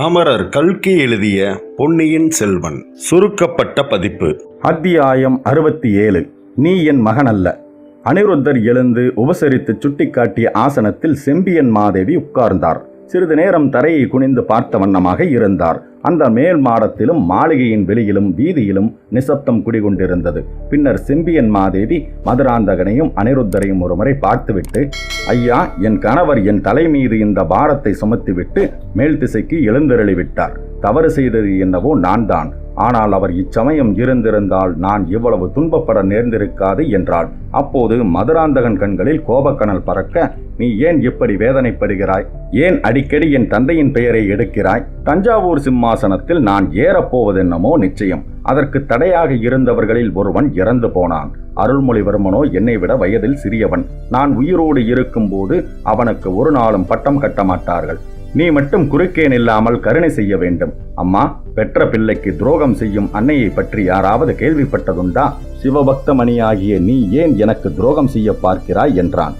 அமரர் கல்கி எழுதிய பொன்னியின் செல்வன் சுருக்கப்பட்ட பதிப்பு. அத்தியாயம் 67. நீ என் மகன் அல்ல. அனிருத்தர் எழுந்து உபசரித்து சுட்டிக்காட்டிய ஆசனத்தில் செம்பியன் மாதேவி உட்கார்ந்தார். சிறிது நேரம் தரையை குனிந்து பார்த்த வண்ணமாக இருந்தார். அந்த மேல் மாடத்திலும் மாளிகையின் வெளியிலும் வீதியிலும் நிசப்தம் குடிகொண்டிருந்தது. பின்னர் செம்பியன் மாதேவி மதுராந்தகனையும் அனிருத்தரையும் ஒருமுறை பார்த்துவிட்டு, ஐயா, என் கணவர் என் தலை மீது இந்த பாரத்தை சுமத்திவிட்டு மேல் திசைக்கு எழுந்தருளிவிட்டார். தவறு செய்தது என்னவோ நான் தான். ஆனால் அவர் இச்சமயம் இருந்திருந்தால் நான் இவ்வளவு துன்பப்பட நேர்ந்திருக்காது என்றாள். அப்போது மதுராந்தகன் கண்களில் கோபக்கனல் பறக்க, நீ ஏன் இப்படி வேதனைப்படுகிறாய்? ஏன் அடிக்கடி என் தந்தையின் பெயரை எடுக்கிறாய்? தஞ்சாவூர் சிம்மாசனத்தில் நான் ஏறப்போவதென்னமோ நிச்சயம். அதற்கு தடையாக இருந்தவர்களில் ஒருவன் இறந்து போனான். அருள்மொழிவர்மனோ என்னை விட வயதில் சிறியவன். நான் உயிரோடு இருக்கும்போது அவனுக்கு ஒரு நாளும் பட்டம் கட்ட மாட்டார்கள். நீ மட்டும் குறுக்கே நில்லாமல் கருணை செய்ய வேண்டும். அம்மா, பெற்ற பிள்ளைக்கு துரோகம் செய்யும் அன்னையை பற்றி யாராவது கேள்விப்பட்டதுண்டா? சிவபக்தமணியாகிய நீ ஏன் எனக்கு துரோகம் செய்ய பார்க்கிறாய் என்றான்.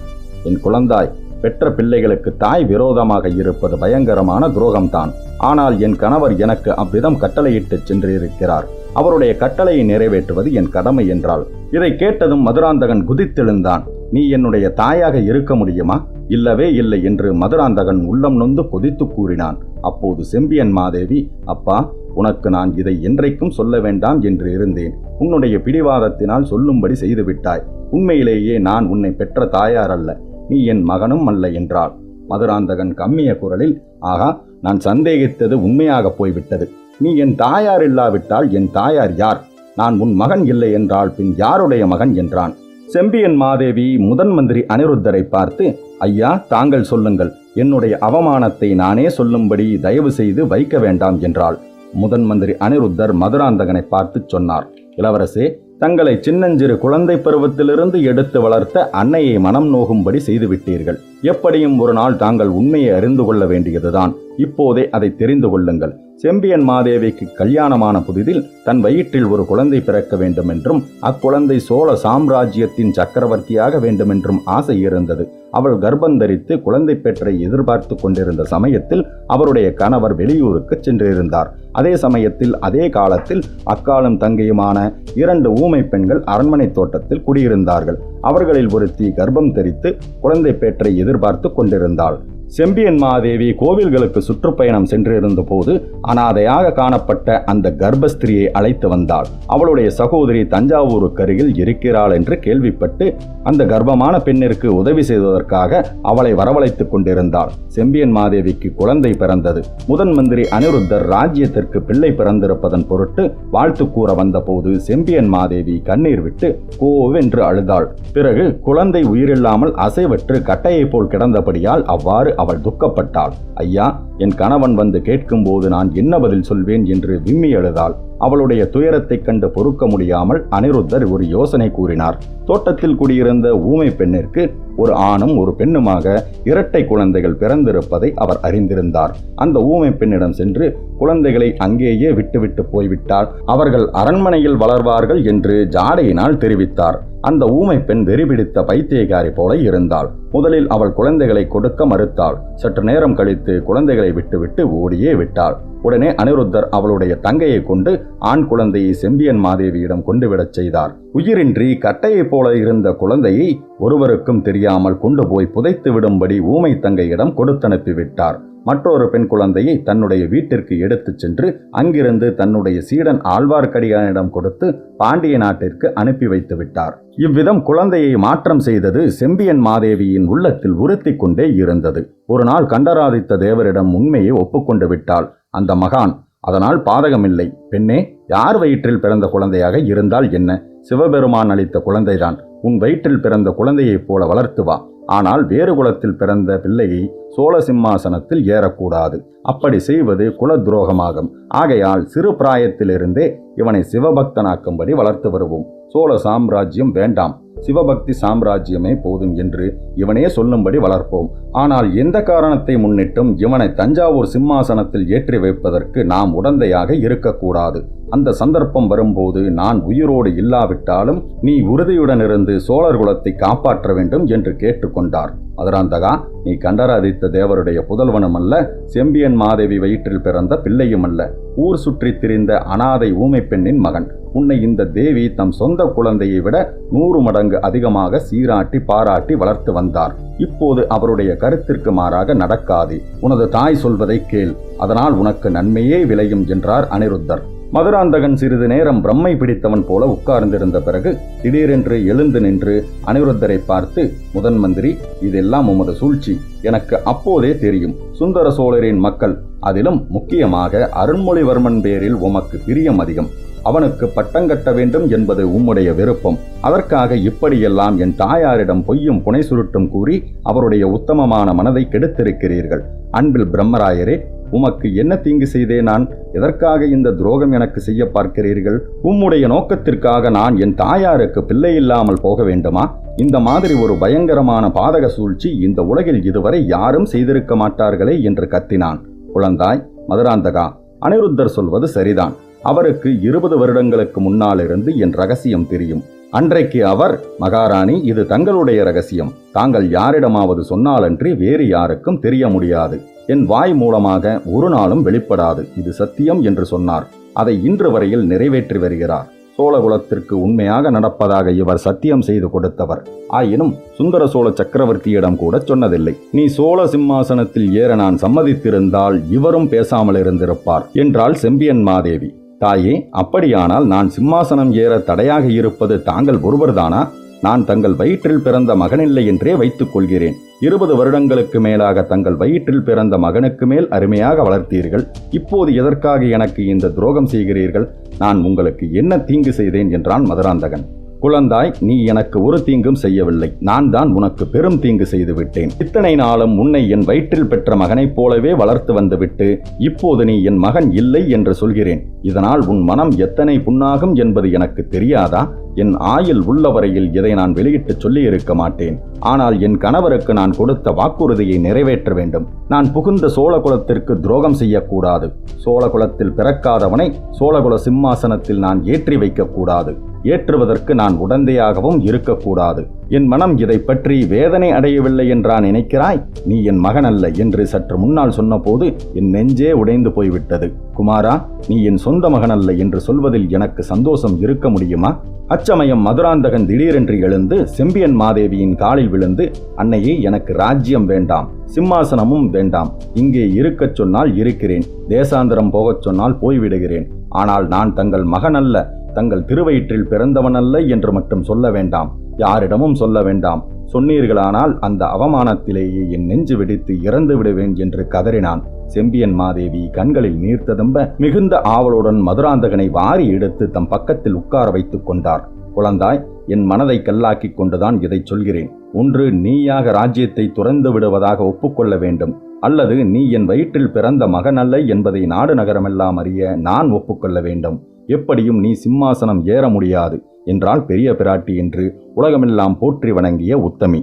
என் குழந்தாய், பெற்ற பிள்ளைகளுக்கு தாய் விரோதமாக இருப்பது பயங்கரமான துரோகம்தான். ஆனால் என் கணவர் எனக்கு அவ்விதம் கட்டளையிட்டு சென்றிருக்கிறார். அவருடைய கட்டளையை நிறைவேற்றுவது என் கடமை என்றாள். இதை கேட்டதும் மதுராந்தகன் குதித்தெழுந்தான். நீ என்னுடைய தாயாக இருக்க முடியுமா? இல்லவே இல்லை என்று மதுராந்தகன் உள்ளம் நொந்து கொதித்து கூறினான். அப்போது செம்பியன் மாதேவி, அப்பா, உனக்கு நான் இதை என்றைக்கும் சொல்ல வேண்டாம் என்று இருந்தேன். உன்னுடைய பிடிவாதத்தினால் சொல்லும்படி செய்துவிட்டாய். உண்மையிலேயே நான் உன்னை பெற்ற தாயார் அல்ல, நீ என் மகனும் அல்ல என்றாள். மதுராந்தகன் கம்மிய குரலில், ஆகா, நான் சந்தேகித்தது உண்மையாக போய்விட்டது. நீ என் தாயார் இல்லாவிட்டால் என் தாயார் யார்? நான் உன் மகன் இல்லை என்றால் பின் யாருடைய மகன் என்றான். செம்பியன் மாதேவி முதன் மந்திரி அனிருத்தரை பார்த்து, ஐயா, தாங்கள் சொல்லுங்கள். என்னுடைய அவமானத்தை நானே சொல்லும்படி தயவு செய்து வைக்க வேண்டாம் என்றாள். முதன் மந்திரி அனிருத்தர் மதுராந்தகனை பார்த்து சொன்னார், இளவரசே, தங்களை சின்னஞ்சிறு குழந்தை பருவத்திலிருந்து எடுத்து வளர்த்த அன்னையை மனம் நோகும்படி செய்துவிட்டீர்கள். எப்படியும் ஒரு நாள் தாங்கள் உண்மையை அறிந்து கொள்ள வேண்டியதுதான். இப்போதே அதை தெரிந்து கொள்ளுங்கள். செம்பியன் மாதேவிக்கு கல்யாணமான புதிதில் தன் வயிற்றில் ஒரு குழந்தை பிறக்க வேண்டும் என்றும் அக்குழந்தை சோழ சாம்ராஜ்யத்தின் சக்கரவர்த்தியாக வேண்டுமென்றும் ஆசை இருந்தது. அவள் கர்ப்பந்தரித்து குழந்தை பெற்றை எதிர்பார்த்து கொண்டிருந்த சமயத்தில் அவருடைய கணவர் வெளியூருக்கு சென்றிருந்தார். அதே சமயத்தில் அதே காலத்தில் அக்காலும் தங்கையுமான 2 ஊமை பெண்கள் அரண்மனை தோட்டத்தில் குடியிருந்தார்கள். அவர்களில் ஒருத்தி கர்ப்பம் தரித்து குழந்தை பெற்றை எதிர்பார்த்து கொண்டிருந்தாள். செம்பியன் மாதேவி கோவில்களுக்கு சுற்றுப்பயணம் சென்றிருந்த போது அனாதையாக காணப்பட்ட அந்த கர்ப்பஸ்திரியை அழைத்து வந்தாள். அவளுடைய சகோதரி தஞ்சாவூருக்கு அருகில் இருக்கிறாள் என்று கேள்விப்பட்டு அந்த கர்ப்பமான பெண்ணிற்கு உதவி செய்வதற்காக அவளை வரவழைத்துக் கொண்டிருந்தாள். செம்பியன் மாதேவிக்கு குழந்தை பிறந்தது. முதன் மந்திரி அனிருத்தர் ராஜ்யத்திற்கு பிள்ளை பிறந்திருப்பதன் பொருட்டு வாழ்த்து கூற வந்தபோது செம்பியன் மாதேவி கண்ணீர் விட்டு கோவென்று அழுதாள். பிறகு குழந்தை உயிரில்லாமல் அசைவற்று கட்டையை போல் கிடந்தபடியால் அவ்வாறு அவள் துக்கப்பட்டாள். ஐயா, என் கணவன் வந்து கேட்கும்போது நான் என்ன பதில் சொல்வேன் என்று விம்மி எழுதாள். அவளுடைய துயரத்தைக் கண்டு பொறுக்க முடியாமல் அனிருத்தர் ஒரு யோசனை கூறினார். தோட்டத்தில் குடியிருந்த ஊமை பெண்ணிற்கு ஒரு ஆணும் ஒரு பெண்ணுமாக 2 குழந்தைகள் பிறந்திருப்பதை அவர் அறிந்திருந்தார். அந்த ஊமை பெண்ணிடம் சென்று குழந்தைகளை அங்கேயே விட்டுவிட்டு போய்விட்டால் அவர்கள் அரண்மனையில் வளர்வார்கள் என்று ஜாடையினால் தெரிவித்தார். அந்த ஊமை பெண் வெறிபிடித்த பைத்தியக்காரி போல இருந்தாள். முதலில் அவள் குழந்தைகளை கொடுக்க மறுத்தாள். சற்று நேரம் கழித்து குழந்தைகளை விட்டுவிட்டு ஓடியே விட்டாள். உடனே அனிருத்தர் அவளுடைய தங்கையை கொண்டு ஆண் குழந்தையை செம்பியன் மாதேவியிடம் கொண்டுவிடச் செய்தார். உயிரின்றி கட்டையை போல இருந்த குழந்தையை ஒருவருக்கும் தெரியாமல் கொண்டு போய் புதைத்து விடும்படி ஊமை தங்கையிடம் கொடுத்தனுப்பிவிட்டார். மற்றொரு பெண் குழந்தையை தன்னுடைய வீட்டிற்கு எடுத்துச் சென்று அங்கிருந்து தன்னுடைய சீடன் ஆழ்வார்க்கடியானிடம் கொடுத்து பாண்டிய நாட்டிற்கு அனுப்பி வைத்து விட்டார். இவ்விதம் குழந்தையை மாற்றம் செய்தது செம்பியன் மாதேவியின் உள்ளத்தில் உறுத்தி கொண்டே இருந்தது. ஒரு நாள் கண்டராதித்த தேவரிடம் உண்மையை ஒப்புக்கொண்டு விட்டாள் அந்த மகான். அதனால் பாதகமில்லை. பெண்ணே, யார் வயிற்றில் பிறந்த குழந்தையாக இருந்தால் என்ன? சிவபெருமான் அளித்த குழந்தைதான். உன் வயிற்றில் பிறந்த குழந்தையைப் போல வளர்த்து வா. ஆனால் வேறு குலத்தில் பிறந்த பிள்ளையை சோழ சிம்மாசனத்தில் ஏறக்கூடாது. அப்படி செய்வது குல துரோகமாகும். ஆகையால் சிறு பிராயத்திலிருந்தே இவனை சிவபக்தனாக்கும்படி வளர்த்து வருவோம். சோழ சாம்ராஜ்யம் வேண்டாம். சிவபக்தி சாம்ராஜ்யமே போதும் என்று இவனே சொல்லும்படி வளர்ப்போம். ஆனால் எந்த காரணத்தை முன்னிட்டும் இவனை தஞ்சாவூர் சிம்மாசனத்தில் ஏற்றி வைப்பதற்கு நாம் உடந்தையாக இருக்கக்கூடாது. அந்த சந்தர்ப்பம் வரும்போது நான் உயிரோடு இல்லாவிட்டாலும் நீ உறுதியுடன் இருந்து சோழர் குலத்தை காப்பாற்ற வேண்டும் என்று கேட்டுக்கொண்டார். மதுராந்தகா, நீ கண்டராதித்த தேவருடைய புதல்வனும் அல்ல, செம்பியன் மாதேவி வயிற்றில் பிறந்த பிள்ளையும் அல்ல, ஊர் சுற்றி திரிந்த அனாதை ஊமை பெண்ணின் மகன். உன்னை இந்த தேவி தம் சொந்த குழந்தையை விட 100 மடங்கு அதிகமாக சீராட்டி பாராட்டி வளர்த்து வந்தார். இப்போது அவருடைய கருத்திற்கு மாறாக நடக்காதே. உனது தாய் சொல்வதை கேள், அதனால் உனக்கு நன்மையே விளையும் என்றார் அனிருத்தர். மதுராந்தகன் சிறிது நேரம் பிரம்மை பிடித்தவன் போல உட்கார்ந்திருந்த பிறகு திடீரென்று எழுந்து நின்று அனிருத்தரை பார்த்து, முதன் மந்திரி, இதெல்லாம் உமது சூழ்ச்சி. எனக்கு அப்போதே தெரியும். சுந்தர சோழரின் மக்கள், அதிலும் முக்கியமாக அருண்மொழிவர்மன் பேரில் உமக்கு பிரியம் அதிகம். அவனுக்கு பட்டங்கட்ட வேண்டும் என்பது உம்முடைய விருப்பம். அதற்காக இப்படியெல்லாம் என் தாயாரிடம் பொய்யும் புனை சுருட்டும் கூறி அவருடைய உத்தமமான மனதை கெடுத்திருக்கிறீர்கள். அன்பில் பிரம்மராயரே, உமக்கு என்ன தீங்கு செய்தே நான்? எதற்காக இந்த துரோகம் எனக்கு செய்ய பார்க்கிறீர்கள்? உம்முடைய நோக்கத்திற்காக நான் என் தாயாருக்கு பிள்ளை இல்லாமல் போக வேண்டுமா? இந்த மாதிரி ஒரு பயங்கரமான பாதக சூழ்ச்சி இந்த உலகில் இதுவரை யாரும் செய்திருக்க மாட்டார்களே என்று கத்தினான். குழந்தாய் மதுராந்தகா, அனிருத்தர் சொல்வது சரிதான். அவருக்கு 20 வருடங்களுக்கு முன்னாலிருந்து என் ரகசியம் தெரியும். அன்றைக்கு அவர், மகாராணி, இது தங்களுடைய ரகசியம், தாங்கள் யாரிடமாவது சொன்னாலன்றி வேறு யாருக்கும் தெரிய முடியாது. என் வாய் மூலமாக ஒரு நாளும் வெளிப்படாது. இது சத்தியம் என்று சொன்னார். அதை இன்று வரையில் நிறைவேற்றி வருகிறார். சோழகுலத்திற்கு உண்மையாக நடப்பதாக இவர் சத்தியம் செய்து கொடுத்தவர். ஆயினும் சுந்தர சோழ சக்கரவர்த்தியிடம் கூட சொன்னதில்லை. நீ சோழ சிம்மாசனத்தில் ஏற நான் சம்மதித்திருந்தால் இவரும் பேசாமல் இருந்திருப்பார் என்றாள் செம்பியன் மாதேவி. தாயே, அப்படியானால் நான் சிம்மாசனம் ஏற தடையாக இருப்பது தாங்கள் ஒருவர்தானா? நான் தங்கள் வயிற்றில் பிறந்த மகனில்லை என்றே வைத்துக் கொள்கிறேன். 20 வருடங்களுக்கு மேலாக தங்கள் வயிற்றில் பிறந்த மகனுக்கு மேல் அருமையாக வளர்த்தீர்கள். இப்போது எதற்காக எனக்கு இந்த துரோகம் செய்கிறீர்கள்? நான் உங்களுக்கு என்ன தீங்கு செய்தேன் என்றான் மதுராந்தகன். குழந்தாய், நீ எனக்கு ஒரு தீங்கும் செய்யவில்லை. நான் தான் உனக்கு பெரும் தீங்கு செய்து விட்டேன். இத்தனை நாளும் உன்னை என் வயிற்றில் பெற்ற மகனைப் போலவே வளர்த்து வந்துவிட்டு இப்போது நீ என் மகன் இல்லை என்று சொல்கிறேன். இதனால் உன் மனம் எத்தனை புண்ணாகும் என்பது எனக்கு தெரியாதா? என் ஆயுள் உள்ளவரையில் இதை நான் வெளியிட்டு சொல்லி இருக்க மாட்டேன். ஆனால் என் கணவருக்கு நான் கொடுத்த வாக்குறுதியை நிறைவேற்ற வேண்டும். நான் புகுந்த சோழகுலத்திற்கு துரோகம் செய்யக்கூடாது. சோழகுலத்தில் பிறக்காதவனை சோழகுல சிம்மாசனத்தில் நான் ஏற்றி வைக்கக்கூடாது. ஏற்றுவதற்கு நான் உடந்தையாகவும் இருக்கக்கூடாது. என் மனம் இதை பற்றி வேதனை அடையவில்லை என்றா நினைக்கிறாய்? நீ என் மகன் அல்ல என்று சற்று முன்னால் சொன்னபோது என் நெஞ்சே உடைந்து போய்விட்டது. குமாரா, நீ என் சொந்த மகன் அல்ல என்று சொல்வதில் எனக்கு சந்தோஷம் இருக்க முடியுமா? அச்சமயம் மதுராந்தகன் திடீரென்று எழுந்து செம்பியன் மாதேவியின் காலில் விழுந்து, அன்னையே, எனக்கு ராஜ்யம் வேண்டாம், சிம்மாசனமும் வேண்டாம். இங்கே இருக்கச் சொன்னால் இருக்கிறேன், தேசாந்திரம் போகச் சொன்னால் போய்விடுகிறேன். ஆனால் நான் தங்கள் மகன் அல்ல, தங்கள் திருவயிற்றில் பிறந்தவன் அல்ல என்று மட்டும் சொல்ல வேண்டாம். யாரிடமும் சொல்ல வேண்டாம். சொன்னீர்களானால் அந்த அவமானத்திலேயே என் நெஞ்சு வெடித்து இறந்து விடுவேன் என்று கதறினான். செம்பியன் மாதேவி கண்களில் நீர் ததும்ப மிகுந்த ஆவலுடன் மதுராந்தகனை வாரி எடுத்து தம் பக்கத்தில் உட்கார வைத்துக் கொண்டார். குழந்தாய், என் மனதை கல்லாக்கி கொண்டுதான் இதை சொல்கிறேன். ஒன்று நீயாக ராஜ்யத்தை துறந்து விடுவதாக ஒப்புக்கொள்ள வேண்டும், அல்லது நீ என் வயிற்றில் பிறந்த மகன் அல்ல என்பதை நாடு நகரமெல்லாம் அறிய நான் ஒப்புக்கொள்ள வேண்டும். எப்படியும் நீ சிம்மாசனம் ஏற முடியாது என்றால் பெரிய பிராட்டி என்று உலகமெல்லாம் போற்றி வணங்கிய உத்தமி.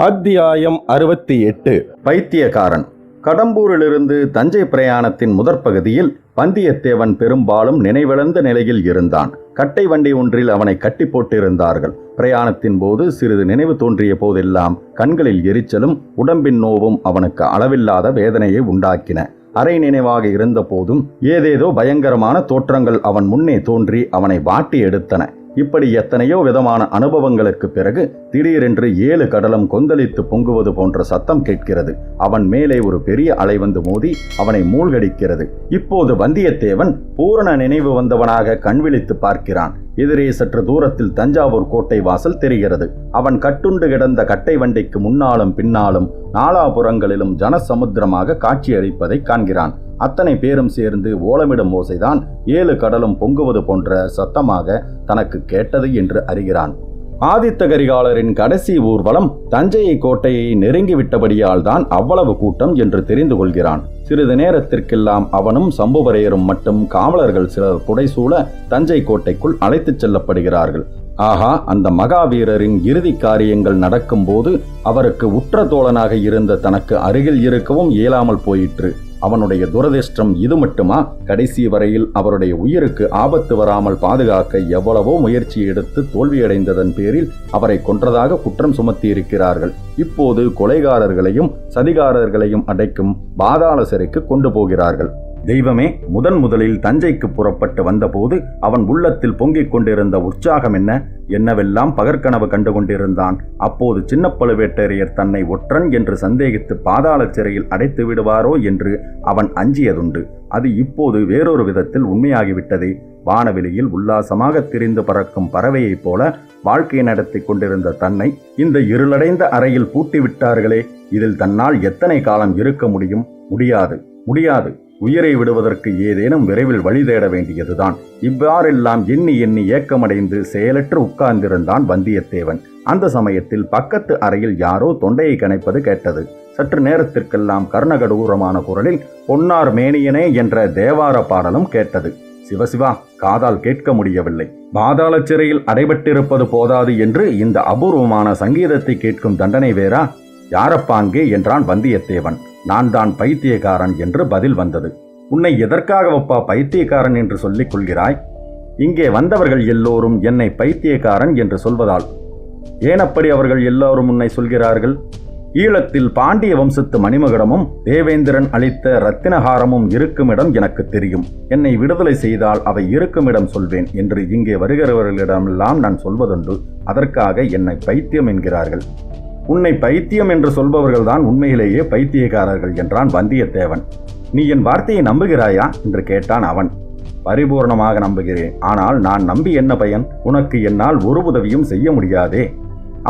அத்தியாயம் 68. பைத்தியக்காரன். கடம்பூரிலிருந்து தஞ்சை பிரயாணத்தின் முதற்பகுதியில் வந்தியத்தேவன் பெரும்பாலும் நினைவிழந்த நிலையில் இருந்தான். கட்டை வண்டி ஒன்றில் அவனை கட்டி போட்டிருந்தார்கள். பிரயாணத்தின் போது சிறிது நினைவு தோன்றிய போதெல்லாம் கண்களில் எரிச்சலும் உடம்பின் நோவும் அவனுக்கு அளவில்லாத வேதனையை உண்டாக்கின. அரை நினைவாக இருந்த போதும் ஏதேதோ பயங்கரமான தோற்றங்கள் அவன் முன்னே தோன்றி அவனை வாட்டி எடுத்தன. இப்படி எத்தனையோ விதமான அனுபவங்களுக்கு பிறகு திடீரென்று 7 கடலும் கொந்தளித்து பொங்குவது போன்ற சத்தம் கேட்கிறது. அவன் மேலே ஒரு பெரிய அலை வந்து மோதி அவனை மூழ்கடிக்கிறது. இப்போது வந்தியத்தேவன் பூரண நினைவு வந்தவனாக கண்விழித்து பார்க்கிறான். எதிரே சற்று தூரத்தில் தஞ்சாவூர் கோட்டை வாசல் தெரிகிறது. அவன் கட்டுண்டு கிடந்த கட்டை வண்டிக்கு முன்னாலும் பின்னாலும் நாலாபுறங்களிலும் ஜனசமுத்திரமாக காட்சியளிப்பதை காண்கிறான். அத்தனை பேரும் சேர்ந்து ஓலமிடும் ஓசைதான் 7 கடலும் பொங்குவது போன்ற சத்தமாக தனக்கு கேட்டது என்று அறிகிறான். ஆதித்த கரிகாலரின் கடைசி ஊர்வலம் தஞ்சை கோட்டையை நெருங்கிவிட்டபடியால் தான் அவ்வளவு கூட்டம் என்று தெரிந்து கொள்கிறான். சிறிது நேரத்திற்கெல்லாம் அவனும் சம்புவரையரும் மட்டும் காவலர்கள் சிலர் புடைசூழ தஞ்சை கோட்டைக்குள் அழைத்துச் செல்லப்படுகிறார்கள். ஆகா, அந்த மகாவீரரின் இறுதி காரியங்கள் நடக்கும்போது அவருக்கு உற்ற தோழனாக இருந்த தனக்கு அருகில் இருக்கவும் இயலாமல் போயிற்று. அவனுடைய துரதிர்ஷ்டம் இது மட்டுமா? கடைசி வரையில் அவருடைய உயிருக்கு ஆபத்து வராமல் பாதுகாக்க எவ்வளவோ முயற்சி எடுத்து தோல்வியடைந்ததன் பேரில் அவரை கொன்றதாக குற்றம் சுமத்தி இருக்கிறார்கள். இப்போது கொலைகாரர்களையும் சதிகாரர்களையும் அடைக்கும் பாதாள சிறைக்கு கொண்டு போகிறார்கள். தெய்வமே, முதலில் தஞ்சைக்கு புறப்பட்டு வந்தபோது அவன் உள்ளத்தில் பொங்கிக் கொண்டிருந்த உற்சாகம் என்னவெல்லாம் பகற்கனவு கண்டு கொண்டிருந்தான். அப்போது சின்ன பழுவேட்டரையர் தன்னை ஒற்றன் என்று சந்தேகித்து பாதாள சிறையில் அடைத்து விடுவாரோ என்று அவன் அஞ்சியதுண்டு. அது இப்போது வேறொரு விதத்தில் உண்மையாகிவிட்டதே. வானவெளியில் உல்லாசமாக திரிந்து பறக்கும் பறவையைப் போல வாழ்க்கை நடத்தி கொண்டிருந்த தன்னை இந்த இருளடைந்த அறையில் பூட்டிவிட்டார்களே. இதில் தன்னால் எத்தனை காலம் இருக்க முடியும்? முடியாது. உயிரை விடுவதற்கு ஏதேனும் விரைவில் வழி தேட வேண்டியதுதான். இவ்வாறெல்லாம் எண்ணி ஏக்கமடைந்து செயலற்று உட்கார்ந்திருந்தான் வந்தியத்தேவன். அந்த சமயத்தில் பக்கத்து அறையில் யாரோ தொண்டையை கனைப்பது கேட்டது. சற்று நேரத்திற்கெல்லாம் கர்ணகடூரமான குரலில் பொன்னார் மேனியனே என்ற தேவார பாடலும் கேட்டது. சிவசிவா, காதால் கேட்க முடியவில்லை. பாதாள சிறையில் அடைபட்டிருப்பது போதாது என்று இந்த அபூர்வமான சங்கீதத்தை கேட்கும் தண்டனை வேறா? யாரப்பாங்கே என்றான் வந்தியத்தேவன். நான் தான் பைத்தியக்காரன் என்று பதில் வந்தது. உன்னை எதற்காகவப்பா பைத்தியக்காரன் என்று சொல்லிக் கொள்கிறாய்? இங்கே வந்தவர்கள் எல்லோரும் என்னை பைத்தியக்காரன் என்று சொல்வதால். ஏன் அப்படி அவர்கள் எல்லோரும் உன்னை சொல்கிறார்கள்? ஈழத்தில் பாண்டிய வம்சத்து மணிமகுடமும் தேவேந்திரன் அளித்த ரத்தினஹாரமும் இருக்குமிடம் எனக்கு தெரியும். என்னை விடுதலை செய்தால் அவை இருக்குமிடம் சொல்வேன் என்று இங்கே வருகிறவர்களிடமெல்லாம் நான் சொல்வதுண்டு. அதற்காக என்னை பைத்தியம் என்கிறார்கள். உன்னை பைத்தியம் என்று சொல்பவர்கள்தான் உண்மையிலேயே பைத்தியக்காரர்கள் என்றான் வந்தியத்தேவன். நீ என் வார்த்தையை நம்புகிறாயா என்று கேட்டான் அவன். பரிபூர்ணமாக நம்புகிறேன். ஆனால் நான் நம்பி என்ன பயன்? உனக்கு என்னால் ஒரு உதவியும் செய்ய முடியாதே.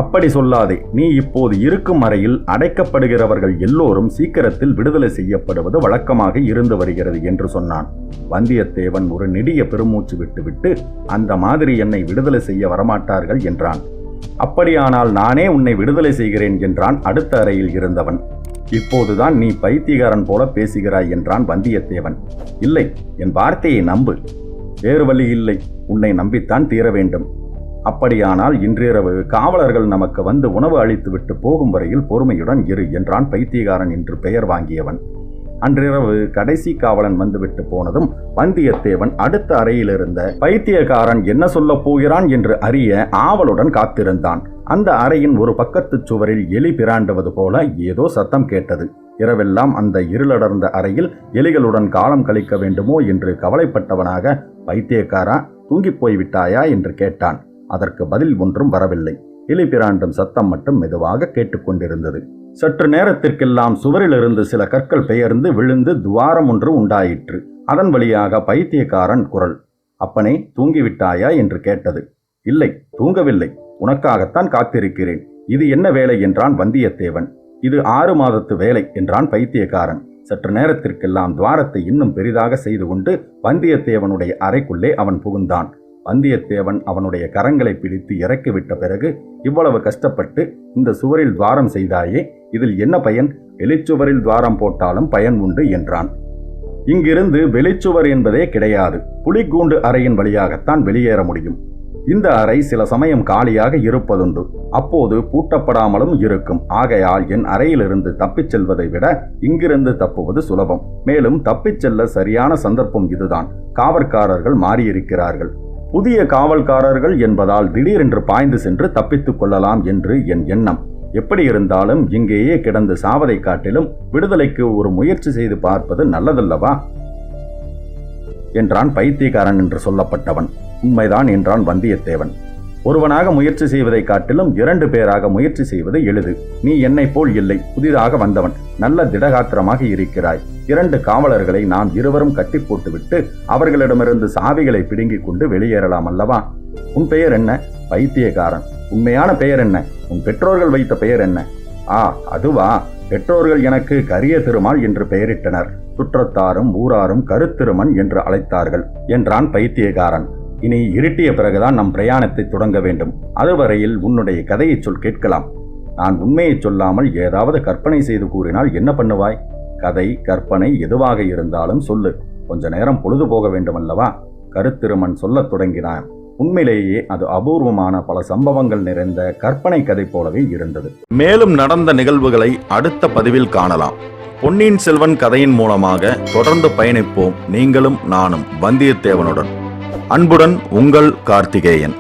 அப்படி சொல்லாதே. நீ இப்போது இருக்கும் அறையில் அடைக்கப்படுகிறவர்கள் எல்லோரும் சீக்கிரத்தில் விடுதலை செய்யப்படுவது வழக்கமாக இருந்து வருகிறது என்று சொன்னான். வந்தியத்தேவன் ஒரு நெடிய பெருமூச்சு விட்டுவிட்டு, அந்த மாதிரி என்னை விடுதலை செய்ய வரமாட்டார்கள் என்றான். அப்படியானால் நானே உன்னை விடுதலை செய்கிறேன் என்றான் அடுத்த அறையில் இருந்தவன். இப்போதுதான் நீ பைத்தியக்காரன் போல பேசுகிறாய் என்றான் வந்தியத்தேவன். இல்லை, என் வார்த்தையை நம்பு. வேறு வழி இல்லை. உன்னை நம்பித்தான் தீர வேண்டும். அப்படியானால் இன்றிரவு காவலர்கள் நமக்கு வந்து உணவு அளித்துவிட்டு போகும் வரையில் பொறுமையுடன் இரு என்றான் பைத்தியக்காரன் என்று பெயர் வாங்கியவன். அன்றிரவு கடைசி காவலன் வந்துவிட்டு போனதும் வந்தியத்தேவன் அடுத்த அறையிலிருந்த பைத்தியக்காரன் என்ன சொல்லப் போகிறான் என்று அறிய ஆவலுடன் காத்திருந்தான். அந்த அறையின் ஒரு பக்கத்து சுவரில் எலி பிராண்டுவது போல ஏதோ சத்தம் கேட்டது. இரவெல்லாம் அந்த இருளடர்ந்த அறையில் எலிகளுடன் காலம் கழிக்க வேண்டுமோ என்று கவலைப்பட்டவனாக, பைத்தியக்காரா, தூங்கிப் போய்விட்டாயா என்று கேட்டான். அதற்கு பதில் ஒன்றும் வரவில்லை. எலி பிராண்டும் சத்தம் மட்டும் மெதுவாக கேட்டுக்கொண்டிருந்தது. சற்று நேரத்திற்கெல்லாம் சுவரிலிருந்து சில கற்கள் பெயர்ந்து விழுந்து துவாரம் ஒன்று உண்டாயிற்று. அதன் வழியாக பைத்தியக்காரன் குரல், அப்பனே, தூங்கிவிட்டாயா என்று கேட்டது. இல்லை, தூங்கவில்லை. உனக்காகத்தான் காத்திருக்கிறேன். இது என்ன வேலை என்றான் வந்தியத்தேவன். இது 6 மாதத்து வேலை என்றான் பைத்தியக்காரன். சற்று நேரத்திற்கெல்லாம் துவாரத்தை இன்னும் பெரிதாக செய்து கொண்டு வந்தியத்தேவனுடைய அறைக்குள்ளே அவன் புகுந்தான். வந்தியத்தேவன் அவனுடைய கரங்களை பிடித்து இறக்கிவிட்ட பிறகு, இவ்வளவு கஷ்டப்பட்டு இந்த சுவரில் துவாரம் செய்தாயே, இதில் என்ன பயன்? வெளிச்சுவரில் துவாரம் போட்டாலும் பயன் உண்டு என்றான். இங்கிருந்து வெளிச்சுவர் என்பதே கிடையாது. புலிக்கூண்டு அறையின் வழியாகத்தான் வெளியேற முடியும். இந்த அறை சில சமயம் காலியாக இருப்பதுண்டு. அப்போது பூட்டப்படாமலும் இருக்கும். ஆகையால் என் அறையிலிருந்து தப்பிச் செல்வதை விட இங்கிருந்து தப்புவது சுலபம். மேலும் தப்பிச் செல்ல சரியான சந்தர்ப்பம் இதுதான். காவற்காரர்கள் மாறியிருக்கிறார்கள். புதிய காவல்காரர்கள் என்பதால் திடீரென்று பாய்ந்து சென்று தப்பித்துக் கொள்ளலாம் என்று என் எண்ணம். எப்படி இருந்தாலும் இங்கேயே கிடந்து சாவதை காட்டிலும் விடுதலைக்கு ஒரு முயற்சி செய்து பார்ப்பது நல்லதல்லவா என்றான் பைத்தியக்காரன் என்று சொல்லப்பட்டவன். உண்மைதான் என்றான் வந்தியத்தேவன். ஒருவனாக முயற்சி செய்வதை காட்டிலும் 2 பேராக முயற்சி செய்வது எளிது. நீ என்னை போல் இல்லை, புதிதாக வந்தவன். நல்ல திடகாத்திரமாக இருக்கிறாய். 2 காவலர்களை நாம் இருவரும் கட்டி போட்டுவிட்டு அவர்களிடமிருந்து சாவிகளை பிடுங்கிக் கொண்டு வெளியேறலாம் அல்லவா? உன் பெயர் என்ன? பைத்தியக்காரன். உண்மையான பெயர் என்ன? உன் பெற்றோர்கள் வைத்த பெயர் என்ன? அதுவா? பெற்றோர்கள் எனக்கு கரிய திருமால் என்று பெயரிட்டனர். சுற்றத்தாரும் ஊராரும் கருத்திருமன் என்று அழைத்தார்கள் என்றான் பைத்தியக்காரன். இனி இருட்டிய பிறகுதான் நம் பிரயாணத்தை தொடங்க வேண்டும். அதுவரையில் உன்னுடைய கதையை சொல், கேட்கலாம். நான் உண்மையை சொல்லாமல் ஏதாவது கற்பனை செய்து கூறினால் என்ன பண்ணுவாய்? கதை, கற்பனை எதுவாக இருந்தாலும் சொல்லு. கொஞ்ச நேரம் பொழுது போக வேண்டுமல்லவா? கருத்திருமன் சொல்லத் தொடங்கினான். உண்மையிலேயே அது அபூர்வமான பல சம்பவங்கள் நிறைந்த கற்பனை கதை போலவே இருந்தது. மேலும் நடந்த நிகழ்வுகளை அடுத்த பதிவில் காணலாம். பொன்னியின் செல்வன் கதையின் மூலமாக தொடர்ந்து பயணிப்போம். நீங்களும் நானும் வந்தியத்தேவனுடன். அன்புடன் உங்கள் கார்த்திகேயன்.